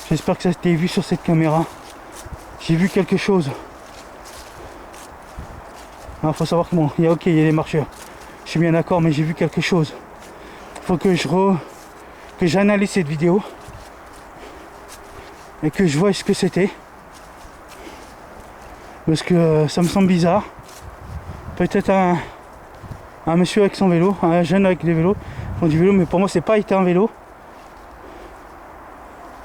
J'espère que ça a été vu sur cette caméra. J'ai vu quelque chose. Il faut savoir que bon, il y a les marcheurs. Je suis bien d'accord, mais j'ai vu quelque chose. Il faut que j'analyse cette vidéo et que je vois ce que c'était. Parce que ça me semble bizarre. Peut-être un monsieur avec son vélo, un jeune avec des vélos, font du vélo, mais pour moi c'est pas été un vélo.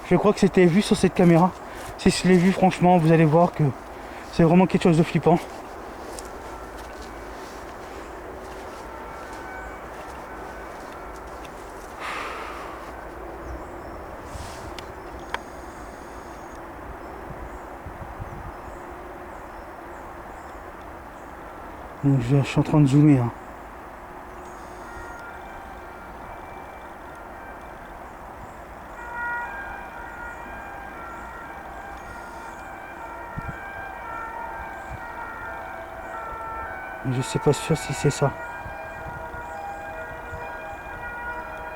Je crois que c'était vu sur cette caméra. Si je l'ai vu, franchement, vous allez voir que c'est vraiment quelque chose de flippant. Donc je suis en train de zoomer. Hein. Je sais pas sûr si c'est ça.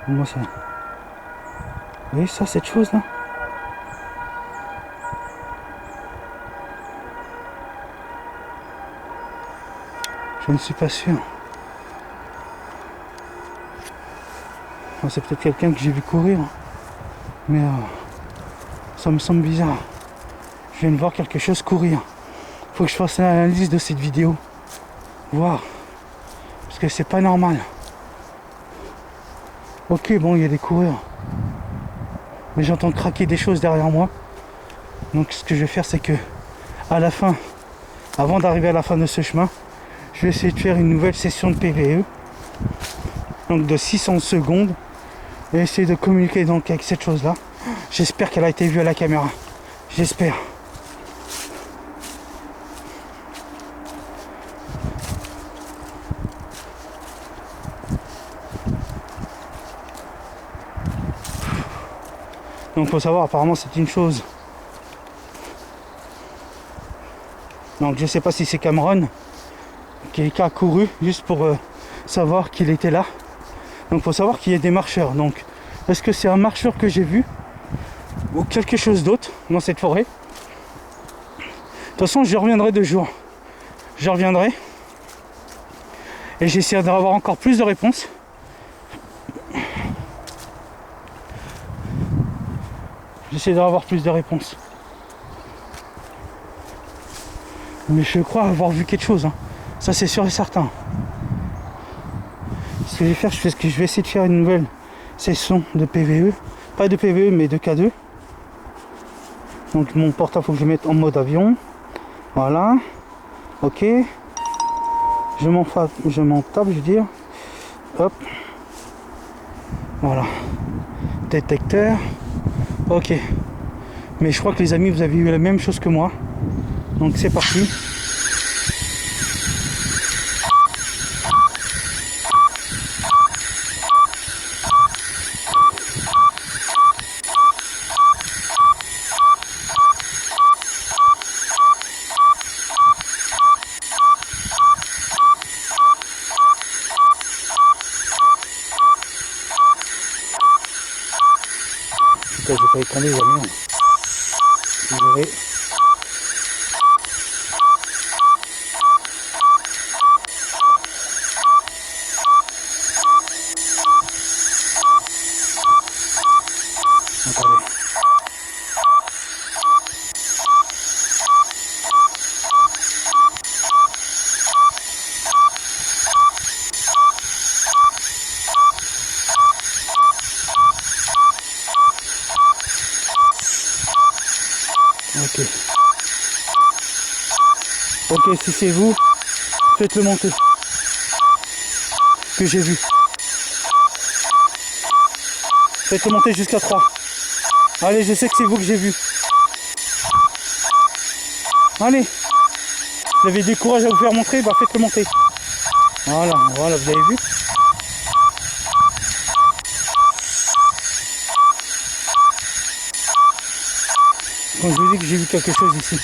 Moi c'est... Vous voyez ça, cette chose là? Je ne suis pas sûr. Enfin, c'est peut-être quelqu'un que j'ai vu courir. Mais ça me semble bizarre. Je viens de voir quelque chose courir. Faut que je fasse l'analyse de cette vidéo. Voir. Parce que c'est pas normal. Ok, bon, il y a des coureurs. Mais j'entends craquer des choses derrière moi. Donc ce que je vais faire, c'est que à la fin, avant d'arriver à la fin de ce chemin, je vais essayer de faire une nouvelle session de PVE. Donc de 600 secondes. Et essayer de communiquer donc avec cette chose-là. J'espère qu'elle a été vue à la caméra. J'espère. Donc faut savoir, apparemment c'est une chose. Donc je sais pas si c'est Cameron qui a couru juste pour savoir qu'il était là. Donc faut savoir qu'il y a des marcheurs. Donc est-ce que c'est un marcheur que j'ai vu ou quelque chose d'autre dans cette forêt? De toute façon je reviendrai 2 jours. Je reviendrai et j'essaierai d'avoir encore plus de réponses. J'essaie d'avoir plus de réponses. Mais je crois avoir vu quelque chose. Hein. Ça c'est sûr et certain. Ce que je vais faire, c'est que je vais essayer de faire une nouvelle session de PVE. Pas de PVE mais de K2. Donc mon portable, il faut que je mette en mode avion. Voilà. Ok. Je m'en tape, je veux dire. Hop. Voilà. Détecteur. Ok. Mais je crois que les amis, vous avez eu la même chose que moi. Donc c'est parti. J'ai failli tomber les amis. Désolé. Attendez. Ok. Ok, si c'est vous, faites-le monter. Que j'ai vu. Faites-le monter jusqu'à 3. Allez, je sais que c'est vous que j'ai vu. Allez. Vous avez du courage à vous faire montrer, bah faites-le monter. Voilà, voilà, vous avez vu. Quand je vous dis que j'ai vu quelque chose ici.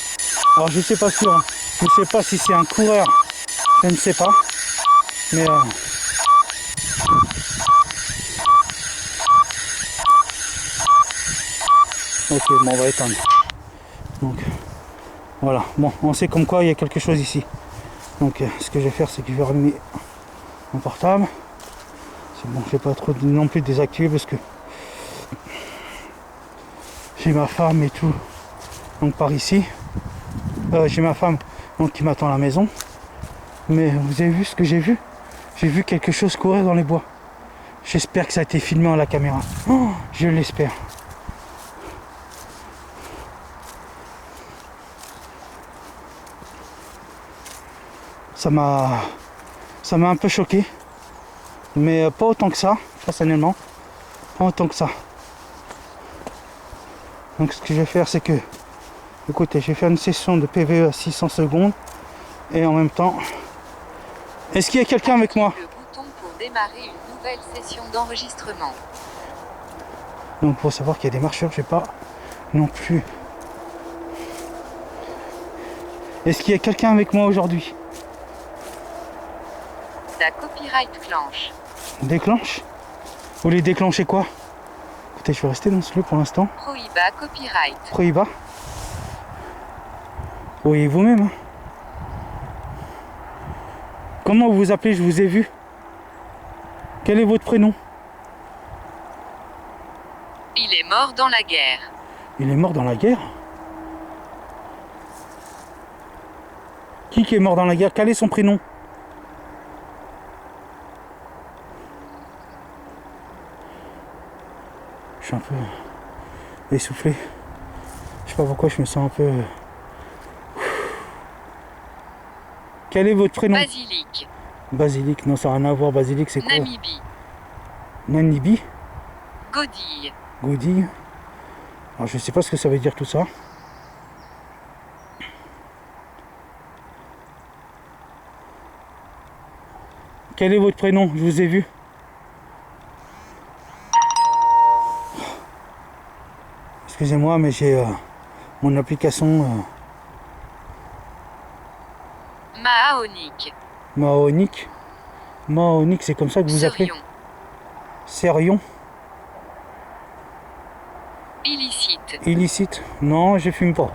Alors je sais pas sûr, hein. Je ne sais pas si c'est un coureur, je ne sais pas. Mais Ok, bon, on va éteindre. Donc, voilà. Bon, on sait comme quoi il y a quelque chose ici. Donc, ce que je vais faire, c'est que je vais rallumer mon portable. C'est bon, je vais pas trop non plus désactiver parce que j'ai ma femme et tout. Donc, par ici. J'ai ma femme donc, qui m'attend à la maison. Mais vous avez vu ce que j'ai vu? J'ai vu quelque chose courir dans les bois. J'espère que ça a été filmé à la caméra. Oh, je l'espère. Ça m'a un peu choqué. Mais pas autant que ça, personnellement. Pas autant que ça. Donc ce que je vais faire, c'est que... Écoutez, je vais faire une session de PVE à 600 secondes. Et en même temps... Est-ce qu'il y a quelqu'un avec moi? Le bouton pour démarrer une nouvelle session d'enregistrement. Donc pour savoir qu'il y a des marcheurs, je sais pas non plus. Est-ce qu'il y a quelqu'un avec moi aujourd'hui? La copyright clenche. Déclenche? Vous voulez déclencher quoi? Écoutez, je vais rester dans ce lieu pour l'instant. Prohiba copyright. Prohiba. Oui, vous-même. Hein. Comment vous vous appelez? Je vous ai vu. Quel est votre prénom? Il est mort dans la guerre. Il est mort dans la guerre? Qui est mort dans la guerre? Quel est son prénom? Je suis un peu essoufflé. Je sais pas pourquoi je me sens un peu... Quel est votre prénom? Basilic. Basilic, non ça n'a rien à voir. Basilic c'est quoi? Namibie. Namibi? Godille. Godille. Alors je sais pas ce que ça veut dire tout ça. Quel est votre prénom? Je vous ai vu. Excusez-moi mais j'ai mon application Mahaonic. Mahaonic. Mahaonic, c'est comme ça que vous appelez? Serion. Illicite. Illicite. Non, je fume pas.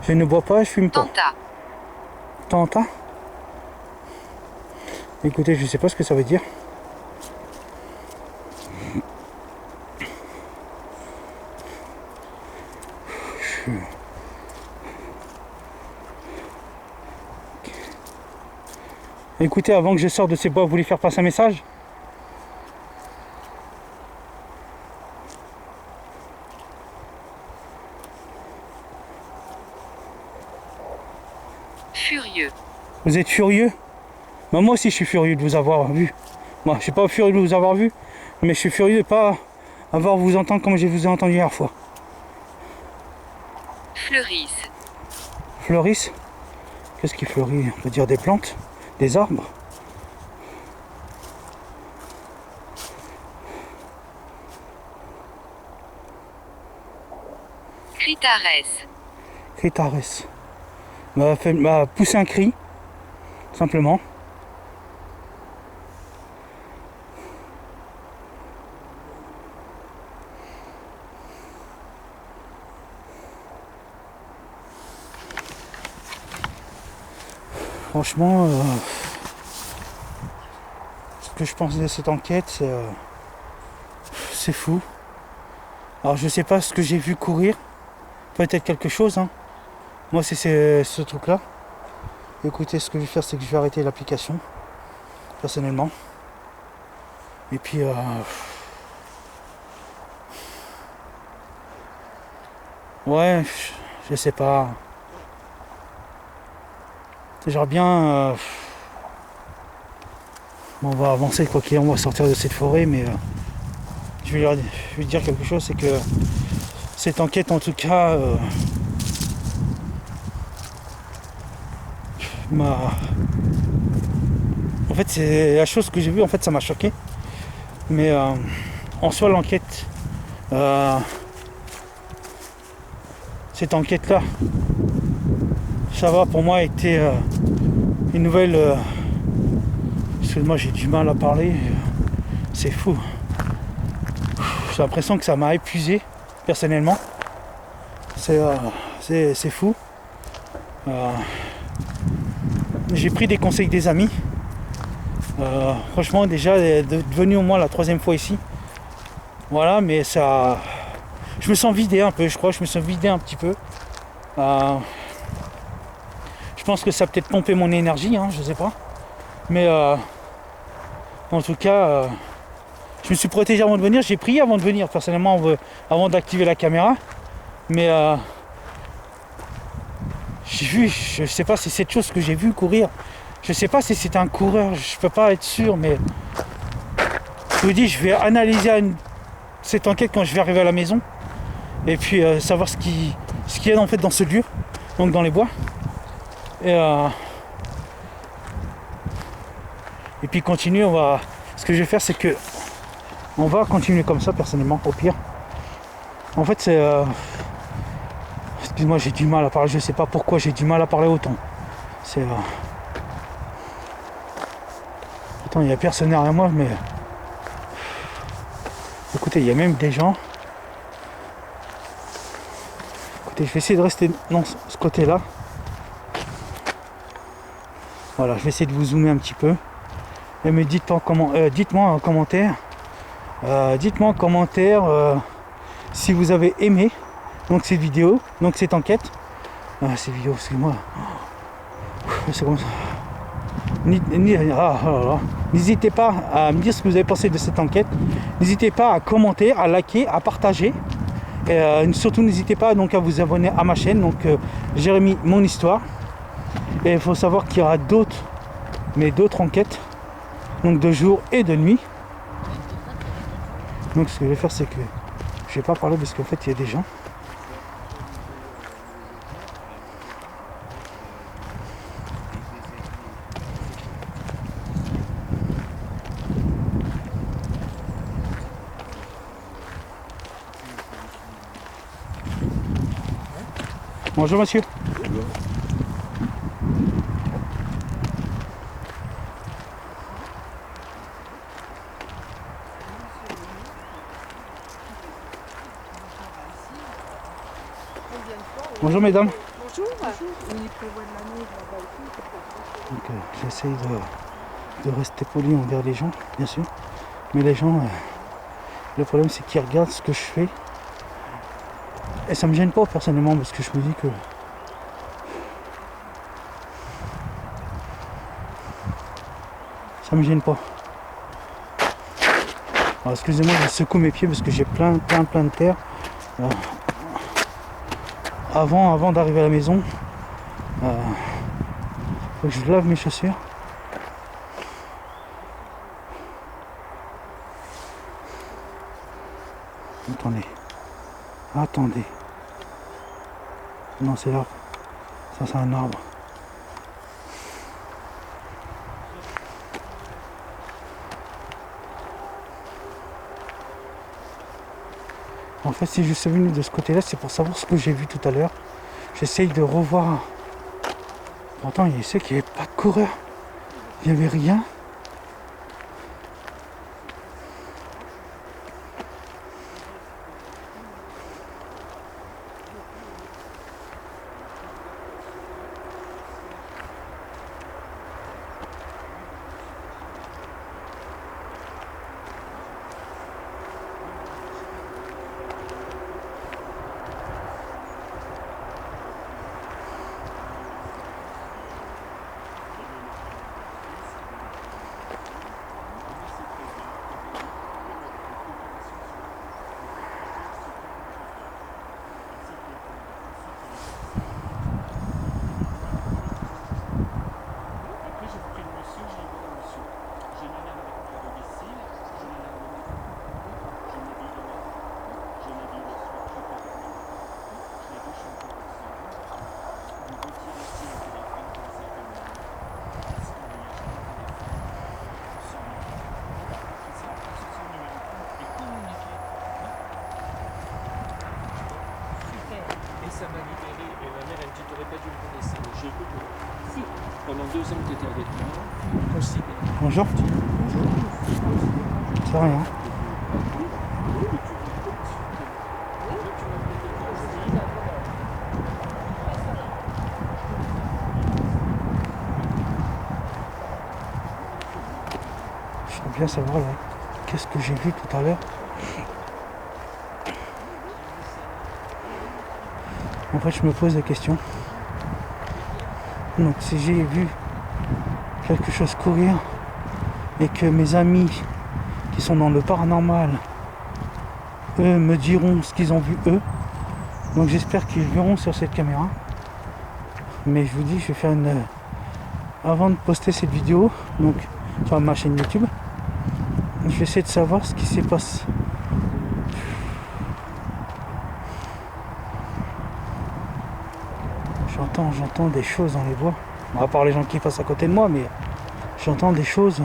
Je ne bois pas, je fume pas. Tanta. Tanta. Écoutez, je sais pas ce que ça veut dire. Écoutez, avant que je sorte de ces bois, vous voulez faire passer un message? Furieux. Vous êtes furieux? Bah, moi aussi je suis furieux de vous avoir vu. Moi je suis pas furieux de vous avoir vu, mais je suis furieux de pas avoir vous entendre comme je vous ai entendu hier fois. Fleuris. Fleuris? Qu'est-ce qui fleurit? On peut dire des plantes, des arbres. Critares. Critares. M'a poussé un cri, simplement. Franchement, ce que je pense de cette enquête, c'est fou. Alors je sais pas ce que j'ai vu courir, peut-être quelque chose. Hein. Moi c'est ce truc-là. Écoutez, ce que je vais faire, c'est que je vais arrêter l'application, personnellement. Et puis, ouais, je sais pas. J'aimerais bien... on va avancer, quoi qu'il y ait, on va sortir de cette forêt, mais je vais lui dire quelque chose, c'est que cette enquête, en tout cas, en fait, c'est la chose que j'ai vue, en fait, ça m'a choqué. Mais en soi, l'enquête, cette enquête-là, ça va pour moi été une nouvelle... excuse-moi, j'ai du mal à parler. C'est fou. J'ai l'impression que ça m'a épuisé, personnellement. C'est fou. J'ai pris des conseils des amis. Franchement, déjà, devenu au moins la 3e fois ici. Voilà, mais ça... Je me sens vidé un peu, je crois. Je me sens vidé un petit peu. Je pense que ça a peut-être pompé mon énergie, hein, je sais pas. Mais en tout cas, je me suis protégé avant de venir. J'ai prié avant de venir, personnellement, avant d'activer la caméra. Mais j'ai vu, je sais pas si cette chose que j'ai vu courir, je sais pas si c'était un coureur, je peux pas être sûr, mais je vous dis, je vais analyser cette enquête quand je vais arriver à la maison. Et puis savoir ce qu'il y a en fait dans ce lieu, donc dans les bois. Et puis continuer, ce que je vais faire, c'est que on va continuer comme ça, personnellement, au pire. En fait, c'est... Excuse-moi, j'ai du mal à parler, je sais pas pourquoi j'ai du mal à parler autant. C'est... Attends, il n'y a personne derrière moi, mais... Écoutez, il y a même des gens... Écoutez, je vais essayer de rester dans ce côté-là. Voilà, je vais essayer de vous zoomer un petit peu. Et me dites-moi en commentaire. Dites-moi en commentaire si vous avez aimé donc cette vidéo, donc cette enquête. Cette vidéo, excusez-moi. C'est comme ça. N'hésitez pas à me dire ce que vous avez pensé de cette enquête. N'hésitez pas à commenter, à liker, à partager. Et surtout n'hésitez pas donc à vous abonner à ma chaîne, donc Jérémy Mon Histoire. Et il faut savoir qu'il y aura d'autres enquêtes, donc de jour et de nuit. Donc ce que je vais faire, c'est que je vais pas parler parce qu'en fait il y a des gens. Bonjour monsieur. Bonjour mesdames. Bonjour. Il prévoit de la neige là-bas et tout. Donc j'essaye de rester poli envers les gens, bien sûr. Mais les gens, le problème c'est qu'ils regardent ce que je fais. Et ça me gêne pas personnellement parce que je me dis que ça me gêne pas. Alors excusez-moi, je secoue mes pieds parce que j'ai plein de terre. Avant d'arriver à la maison, faut que je lave mes chaussures. Attendez. Non, c'est l'arbre. Ça, c'est un arbre. En fait, si je suis venu de ce côté-là, c'est pour savoir ce que j'ai vu tout à l'heure. J'essaye de revoir. Pourtant, il sait qu'il n'y avait pas de coureur. Il n'y avait rien. Ça m'a libéré et ma mère elle me dit t'aurais pas dû me laisser. J'ai écouté. Si. Pendant 2 ans que tu étais avec moi, aussi bien. Bonjour. C'est rien. bien savoir là, qu'est-ce que j'ai vu tout à l'heure. En fait, je me pose des questions. Donc, si j'ai vu quelque chose courir et que mes amis qui sont dans le paranormal, eux, me diront ce qu'ils ont vu eux. Donc, j'espère qu'ils verront sur cette caméra. Mais je vous dis, je vais faire une... Avant de poster cette vidéo, donc sur ma chaîne YouTube, je vais essayer de savoir ce qui s'est passé. J'entends des choses dans les bois. Bon, à part les gens qui passent à côté de moi, mais j'entends des choses.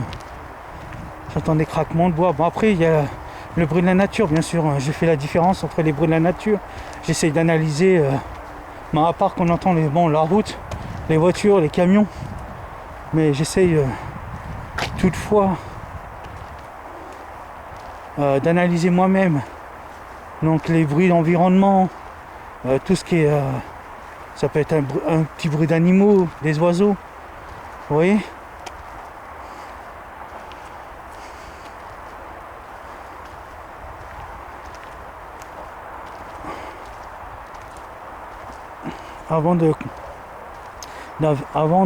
J'entends des craquements de bois. Bon, après, il y a le bruit de la nature, bien sûr. J'ai fait la différence entre les bruits de la nature. J'essaye d'analyser. À part qu'on entend la route, les voitures, les camions. Mais j'essaye toutefois d'analyser moi-même. Donc les bruits d'environnement, tout ce qui est... ça peut être un petit bruit d'animaux, des oiseaux. Vous voyez ? Avant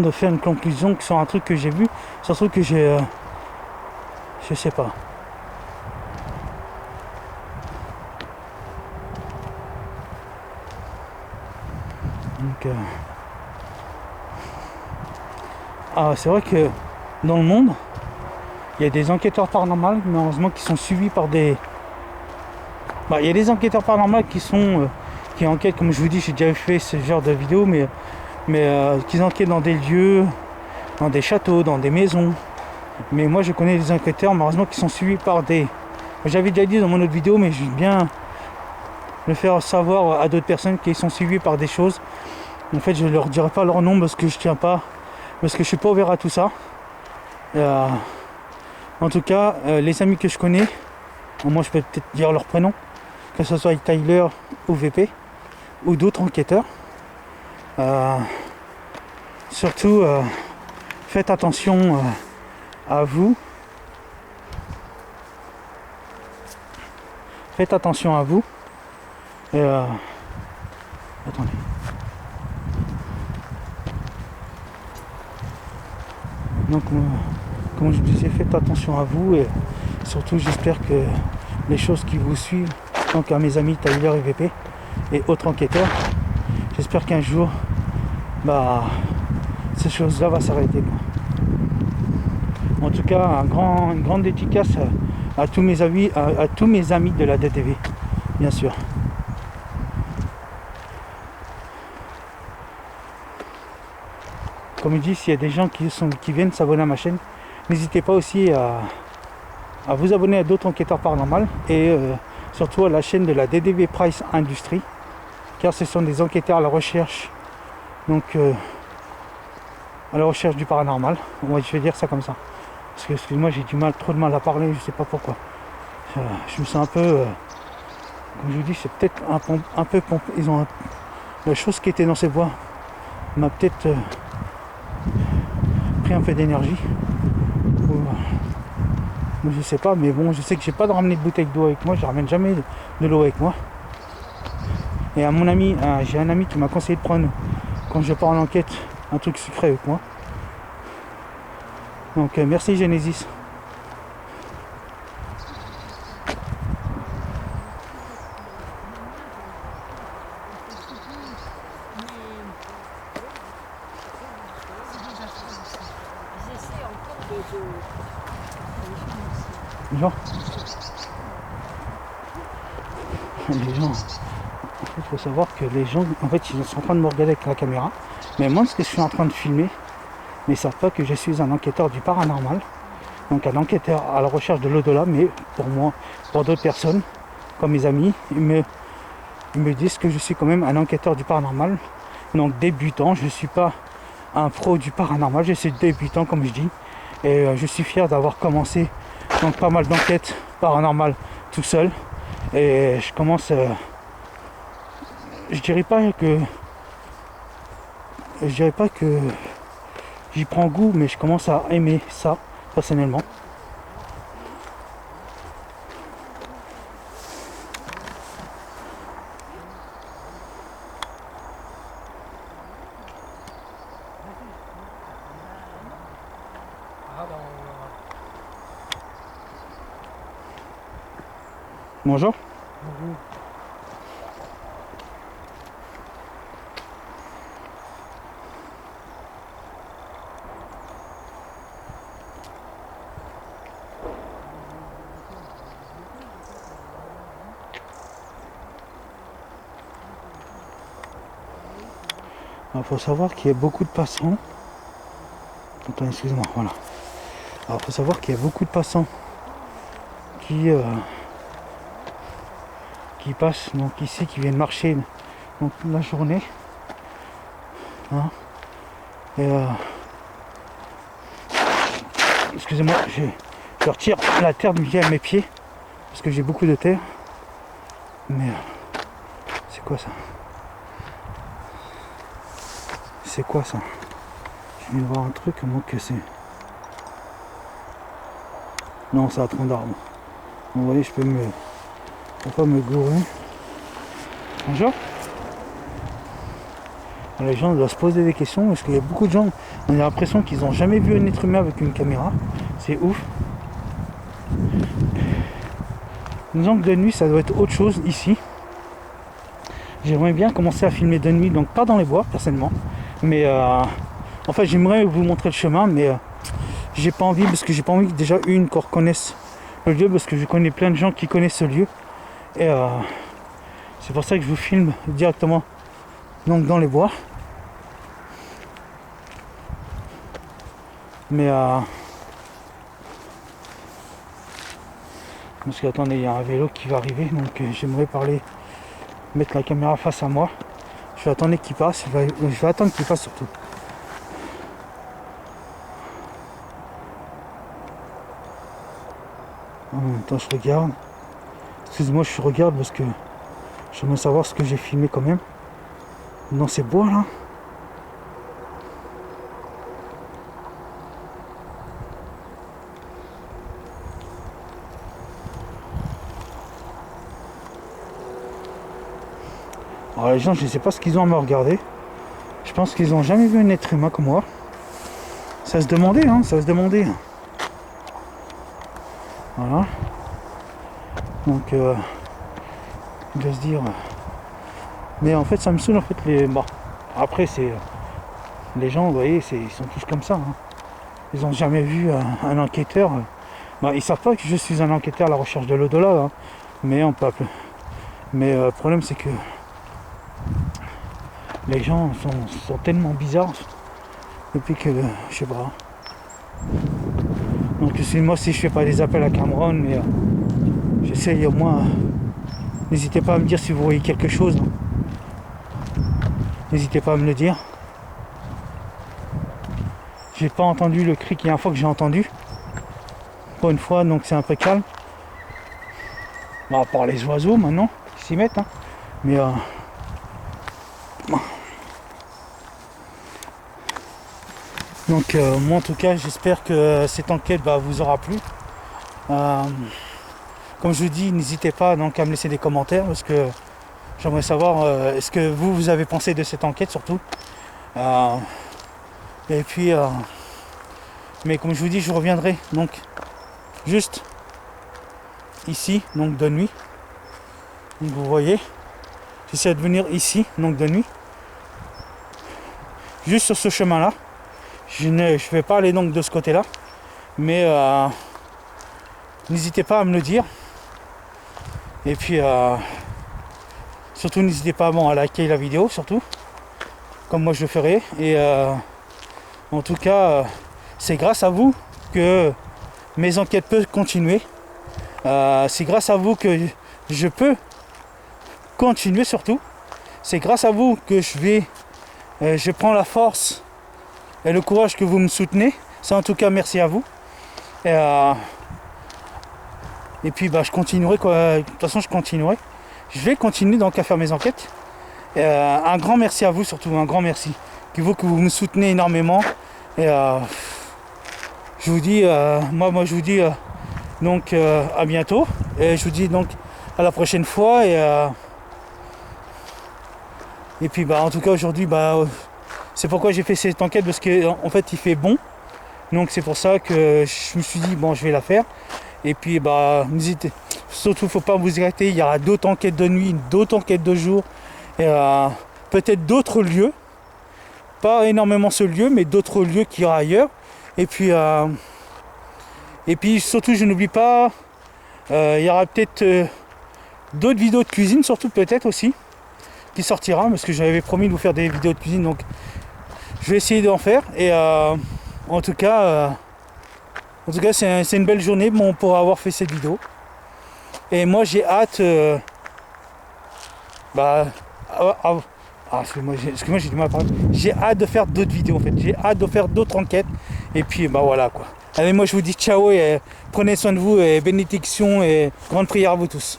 de faire une conclusion sur un truc que j'ai vu, sur un truc que j'ai... je sais pas. Donc... c'est vrai que dans le monde, il y a des enquêteurs paranormaux, malheureusement, qui sont suivis par des... il y a des enquêteurs paranormaux qui sont... qui enquêtent, comme je vous dis, j'ai déjà fait ce genre de vidéo, mais qui enquêtent dans des lieux, dans des châteaux, dans des maisons. Mais moi je connais des enquêteurs malheureusement qui sont suivis par des... J'avais déjà dit dans mon autre vidéo, mais je vais bien le faire savoir à d'autres personnes qui sont suivis par des choses. En fait, je ne leur dirai pas leur nom parce que je tiens pas, parce que je suis pas ouvert à tout ça. En tout cas, les amis que je connais, moi je peux peut-être dire leur prénom, que ce soit Tyler ou VP ou d'autres enquêteurs. Surtout faites attention à vous. Faites attention à vous. Et attendez. Donc comme je disais, faites attention à vous et surtout j'espère que les choses qui vous suivent, donc à mes amis Tyler et VP et autres enquêteurs, j'espère qu'un jour ces choses-là vont s'arrêter. En tout cas, une grande dédicace à tous mes amis, à tous mes amis de la DTV, bien sûr. Comme je dis, s'il y a des gens qui viennent s'abonner à ma chaîne, n'hésitez pas aussi à vous abonner à d'autres enquêteurs paranormaux et surtout à la chaîne de la DDV Price Industries, car ce sont des enquêteurs à la recherche, donc à la recherche du paranormal. Moi, je vais dire ça comme ça, parce que excusez-moi, j'ai trop de mal à parler, je sais pas pourquoi. Je me sens un peu, comme je vous dis, c'est peut-être un peu pompé. Ils ont la chose qui était dans ces bois m'a peut-être pris un peu d'énergie. Je sais pas, mais bon, je sais que j'ai pas de ramener de bouteille d'eau avec moi, je ramène jamais de l'eau avec moi. Et à mon ami, j'ai un ami qui m'a conseillé de prendre, quand je pars en enquête, un truc sucré avec moi. Donc merci Genesis. Genre, les gens, il faut savoir que les gens, en fait, ils sont en train de me regarder avec la caméra, mais moi, ce que je suis en train de filmer, mais ils ne savent pas que je suis un enquêteur du paranormal, donc un enquêteur à la recherche de l'au-delà, mais pour moi, pour d'autres personnes, comme mes amis, ils me disent que je suis quand même un enquêteur du paranormal, donc débutant. Je ne suis pas un pro du paranormal, je suis débutant, comme je dis, et je suis fier d'avoir commencé donc pas mal d'enquêtes paranormales tout seul, et je commence, je dirais pas que j'y prends goût, mais je commence à aimer ça personnellement. Bonjour. Il faut savoir qu'il y a beaucoup de passants. Attends, excusez-moi, voilà. Alors, il faut savoir qu'il y a beaucoup de passants qui passent donc ici, qui viennent marcher donc la journée. Hein. Et excusez-moi, je retire la terre de mes pieds parce que j'ai beaucoup de terre. Mais c'est quoi ça? C'est quoi ça? Je viens de voir un truc, moi que c'est. Non, c'est un tronc d'arbre. Vous voyez, je peux pas me gourer. Bonjour. Les gens doivent se poser des questions parce qu'il y a beaucoup de gens, on a l'impression qu'ils n'ont jamais vu un être humain avec une caméra. C'est ouf. Disons que de nuit, ça doit être autre chose ici. J'aimerais bien commencer à filmer de nuit, donc pas dans les bois personnellement. Mais en fait, j'aimerais vous montrer le chemin, mais j'ai pas envie parce que j'ai pas envie déjà qu'on reconnaisse le lieu parce que je connais plein de gens qui connaissent ce lieu. Et c'est pour ça que je vous filme directement donc dans les bois. Mais parce que attendez, il y a un vélo qui va arriver, donc j'aimerais mettre la caméra face à moi. Je vais attendre qu'il passe, je vais attendre qu'il passe surtout. En même temps, je regarde. Excuse-moi, je regarde parce que j'aimerais savoir ce que j'ai filmé quand même. Dans ces bois là. Alors les gens, je ne sais pas ce qu'ils ont à me regarder. Je pense qu'ils n'ont jamais vu un être humain comme moi. Ça se demandait, hein, ça se demandait. Voilà. Donc, il doit se dire. Mais en fait, ça me saoule en fait les. Bon, après, c'est. Les gens, vous voyez, ils sont tous comme ça. Hein. Ils n'ont jamais vu un enquêteur. Bon, ils savent pas que je suis un enquêteur à la recherche de l'au-delà. Hein. Mais on peut appeler. Mais le problème, c'est que. Les gens sont tellement bizarres depuis que je sais pas. Donc moi si je fais pas des appels à Cameron, mais j'essaye au moins. N'hésitez pas à me dire si vous voyez quelque chose. N'hésitez pas à me le dire. J'ai pas entendu le cri qu'il y a une fois que j'ai entendu. Pas une fois, donc c'est un peu calme. Bon, à part les oiseaux maintenant qui s'y mettent, hein. Mais donc moi en tout cas j'espère que cette enquête vous aura plu. Comme je vous dis, n'hésitez pas donc à me laisser des commentaires parce que j'aimerais savoir ce que vous avez pensé de cette enquête surtout. Et puis mais comme je vous dis, je reviendrai donc juste ici donc de nuit. Donc vous voyez, j'essaie de venir ici donc de nuit. Juste sur ce chemin là. Je ne vais pas aller donc de ce côté là, mais n'hésitez pas à me le dire. Et puis surtout n'hésitez pas à liker la vidéo surtout, comme moi je le ferai. Et en tout cas c'est grâce à vous que mes enquêtes peuvent continuer. C'est grâce à vous que je peux continuer surtout. C'est grâce à vous que je prends la force et le courage que vous me soutenez. Ça en tout cas merci à vous. Et puis je continuerai quoi. De toute façon je continuerai. Je vais continuer donc à faire mes enquêtes. Un grand merci à vous surtout, un grand merci. Que vous me soutenez énormément. Et je vous dis, moi je vous dis donc à bientôt. Et je vous dis donc à la prochaine fois. Et puis en tout cas aujourd'hui c'est pourquoi j'ai fait cette enquête parce qu'en fait il fait bon. Donc c'est pour ça que je me suis dit je vais la faire. Et puis n'hésitez. surtout faut pas vous arrêter, il y aura d'autres enquêtes de nuit, d'autres enquêtes de jour, et peut-être d'autres lieux, pas énormément ce lieu, mais d'autres lieux qu'il y aura ailleurs. Et puis surtout, je n'oublie pas, il y aura peut-être d'autres vidéos de cuisine, surtout peut-être aussi, qui sortira, parce que j'avais promis de vous faire des vidéos de cuisine, donc je vais essayer d'en faire. Et en tout cas, c'est une belle journée pour avoir fait cette vidéo. Et moi, j'ai hâte. Excuse-moi, j'ai du mal à parler. J'ai hâte de faire d'autres vidéos en fait. J'ai hâte de faire d'autres enquêtes. Et puis, voilà quoi. Allez, moi, je vous dis ciao et prenez soin de vous et bénédictions et grande prière à vous tous.